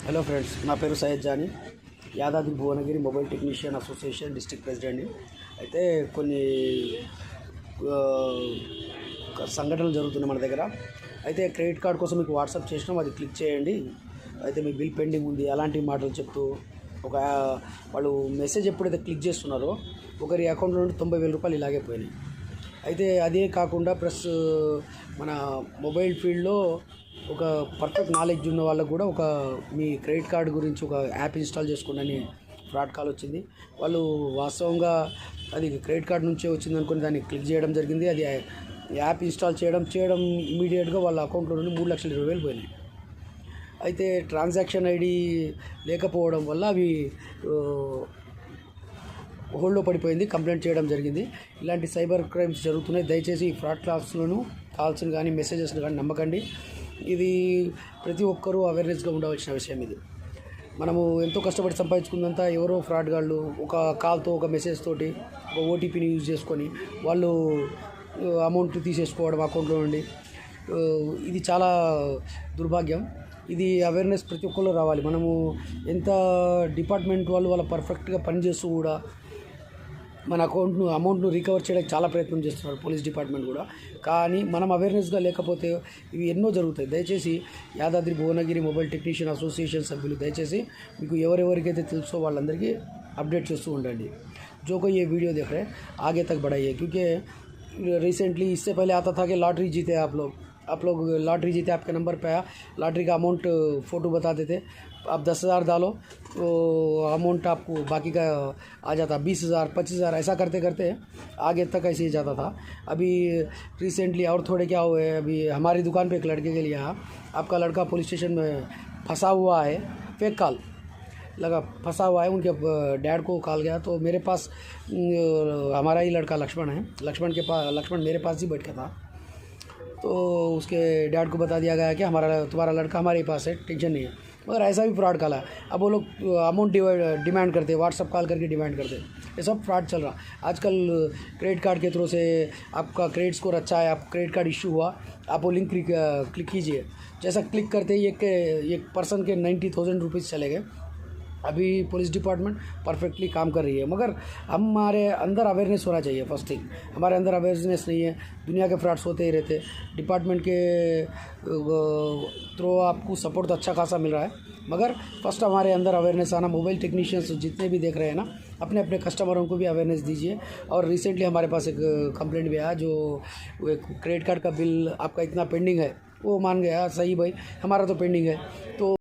Hello friends, నా పేరు Syed Jani, Yadadri Bhuvanagiri mobile technician association district ప్రెసిడెంట్ని. అయితే కొన్ని సంఘటనలు జరుగుతున్నాయి మన దగ్గర. అయితే క్రెడిట్ కార్డ్ కోసం మీకు వాట్సాప్ చేసినాం, అది క్లిక్ చేయండి. అయితే మీ బిల్ పెండింగ్ ఉంది అలాంటి మాటలు చెప్తూ వాళ్ళు మెసేజ్ ఎప్పుడైతే క్లిక్ చేస్తున్నారో ఒకరి అకౌంట్లో నుండి 90,000 రూపాయలు ఇలాగే పోయినాయి. అయితే అదే కాకుండా ప్లస్ మన మొబైల్ ఫీల్డ్లో ఒక పర్ఫెక్ట్ నాలెడ్జ్ ఉన్న వాళ్ళకు కూడా మీ క్రెడిట్ కార్డు గురించి ఒక యాప్ ఇన్స్టాల్ చేసుకోండి అని ఫ్రాడ్ కాల్ వచ్చింది. వాళ్ళు వాస్తవంగా అది క్రెడిట్ కార్డు నుంచే వచ్చింది అనుకుని దాన్ని క్లిక్ చేయడం జరిగింది. అది యాప్ ఇన్స్టాల్ చేయడం ఇమీడియట్గా వాళ్ళ అకౌంట్లో నుండి 3,20,000 పోయినాయి. అయితే ట్రాన్సాక్షన్ ఐడి లేకపోవడం వల్ల అవి హోల్డ్లో పడిపోయింది. కంప్లైంట్ చేయడం జరిగింది. ఇలాంటి సైబర్ క్రైమ్స్ జరుగుతున్నాయి. దయచేసి ఈ ఫ్రాడ్ కాల్స్ని కానీ మెసేజెస్ని కానీ నమ్మకండి. ఇది ప్రతి ఒక్కరూ అవేర్నెస్గా ఉండవలసిన విషయం. ఇది మనము ఎంతో కష్టపడి సంపాదించుకున్నంత ఎవరో ఫ్రాడ్ గాళ్ళు ఒక కాల్తో ఒక మెసేజ్ తోటి ఒక ఓటీపీని యూజ్ చేసుకొని వాళ్ళు అమౌంట్ తీసేసుకోవడం అకౌంట్లో నుండి, ఇది చాలా దుర్భాగ్యం. ఇది అవేర్నెస్ ప్రతి ఒక్కళ్ళు రావాలి. మనము ఎంత డిపార్ట్మెంట్ వాళ్ళ పర్ఫెక్ట్గా పనిచేస్తూ కూడా మన అమౌంట్ను రికవర్ చేయడానికి చాలా ప్రయత్నం చేస్తున్నారు, పోలీస్ డిపార్ట్మెంట్ కూడా. కానీ మనం అవేర్నెస్గా లేకపోతే ఇవి ఎన్నో జరుగుతాయి. దయచేసి Yadadri Bhuvanagiri mobile technician association సభ్యులు దయచేసి మీకు ఎవరెవరికైతే తెలుసో వాళ్ళందరికీ అప్డేట్ చేస్తూ ఉండండి. जो कोई ये वीडियो देख रहे हैं आगे तक बढ़ाइए, क्योंकि रिसेंटली इससे पहले आता था कि लॉटरी जीते आप लोग लॉटरी जीते, आपके नंबर पे आया, लॉटरी का अमाउंट फ़ोटो बताते थे, आप 10,000 डालो तो अमाउंट आपको बाकी का आ जाता, 20,000 25,000 ऐसा करते करते आगे तक ऐसे ही जाता था. अभी रिसेंटली और थोड़े क्या हुए, अभी हमारी दुकान पे एक लड़के के लिए आया, आपका लड़का पुलिस स्टेशन में फंसा हुआ है, फेक कॉल लगा, फंसा हुआ है. उनके डैड को कॉल गया तो मेरे पास हमारा ही लड़का लक्ष्मण है, लक्ष्मण मेरे पास ही बैठा था. तो उसके डैड को बता दिया गया कि तुम्हारा लड़का हमारे पास है, टेंशन नहीं है. मगर ऐसा भी फ्रॉड कॉल है. अब वो लोग अमाउंट डिमांड करते, व्हाट्सअप कॉल करके डिमांड करते. ये सब फ्रॉड चल रहा. आजकल क्रेडिट कार्ड के थ्रू से आपका क्रेडिट स्कोर अच्छा है, आप क्रेडिट कार्ड इशू हुआ, आप वो लिंक क्लिक कीजिए. जैसा क्लिक करते ही एक पर्सन के 90,000 रुपीज़ चले गए. अभी पुलिस डिपार्टमेंट परफेक्टली काम कर रही है, मगर हमारे अंदर अवेयरनेस होना चाहिए. फर्स्ट थिंग, हमारे अंदर अवेयरनेस नहीं है. दुनिया के फ्रॉड्स होते ही रहते. डिपार्टमेंट के थ्रू आपको सपोर्ट तो अच्छा खासा मिल रहा है, मगर फर्स्ट हमारे अंदर अवेयरनेस आना. मोबाइल टेक्नीशियंस जितने भी देख रहे हैं ना, अपने अपने कस्टमरों को भी अवेयरनेस दीजिए. और रिसेंटली हमारे पास एक कंप्लेंट भी आया, जो एक क्रेडिट कार्ड का बिल आपका इतना पेंडिंग है, वो मान गया सही भाई हमारा तो पेंडिंग है, तो